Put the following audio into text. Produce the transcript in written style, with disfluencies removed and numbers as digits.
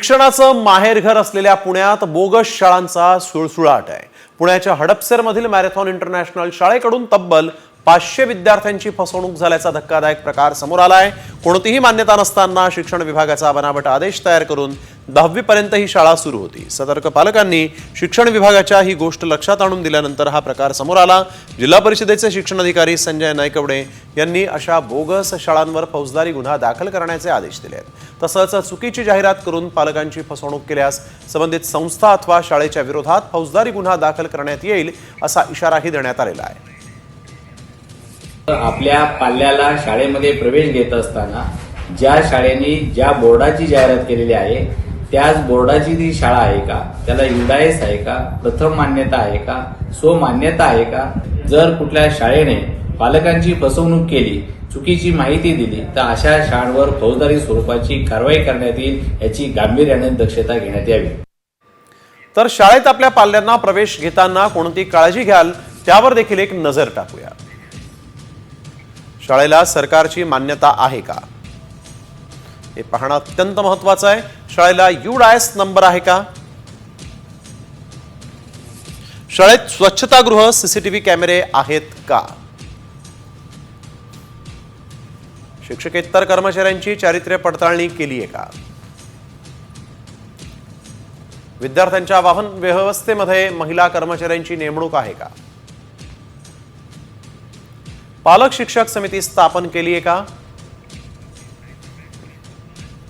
शिक्षणाचं माहेरघर असलेल्या पुण्यात बोगस शाळांचा सुळसुळाट आहे। पुण्याच्या हडपसरमधील मॅरेथॉन इंटरनॅशनल शाळेकडून तब्बल 500 विद्यार्थ्यांची फसवणूक झाल्याचा धक्कादायक प्रकार समोर आलाय। कोणतीही मान्यता नसताना शिक्षण विभागाचा बनावट आदेश तयार करून 10वी पर्यंत ही शाळा सुरू होती। सतर्क पालकांनी शिक्षण विभागाच्या ही गोष्ट लक्षात आणून दिल्यानंतर हा प्रकार समोर आला। जिल्हा परिषदेचे शिक्षण अधिकारी संजय नायकवडे यांनी अशा बोगस शाळांवर फौजदारी गुन्हा दाखल करण्याचे आदेश दिले आहेत। तसंच चुकीची जाहिरात करून पालकांची फसवणूक केल्यास संबंधित संस्था अथवा शाळेच्या विरोधात फौजदारी गुन्हा दाखल करण्यात येईल असा इशाराही देण्यात आलेला आहे। आपल्या पाल्याला शाळेमध्ये प्रवेश घेत असताना ज्या शाळेने ज्या बोर्डाची जाहिरात केलेली आहे त्याच बोर्डाची ती शाळा आहे का, त्याला युडायस आहे का, प्रथम मान्यता आहे का, स्वमान्यता आहे का, जर कुठल्या शाळेने पालकांची फसवणूक केली, चुकीची माहिती दिली तर अशा शाळांवर फौजदारी स्वरूपाची कारवाई करण्यात येईल याची गांभीर्याने दक्षता घेण्यात यावी। तर शाळेत आपल्या पाल्यांना प्रवेश घेताना कोणती काळजी घ्याल त्यावर देखील एक नजर टाकूया। शाळेला सरकारची मान्यता आहे का हे पाहणं अत्यंत महत्त्वाचं आहे। शाळेला युडायस नंबर आहे का, शाळेत स्वच्छतागृह सीसीटीव्ही कॅमेरे आहेत का, शिक्षकेतर कर्मचाऱ्यांची चारित्र्य पडताळणी केली आहे का, विद्यार्थ्यांच्या वाहन व्यवस्थेमध्ये महिला कर्मचाऱ्यांची नेमणूक आहे का, पालक शिक्षक समिती स्थापन केली आहे का,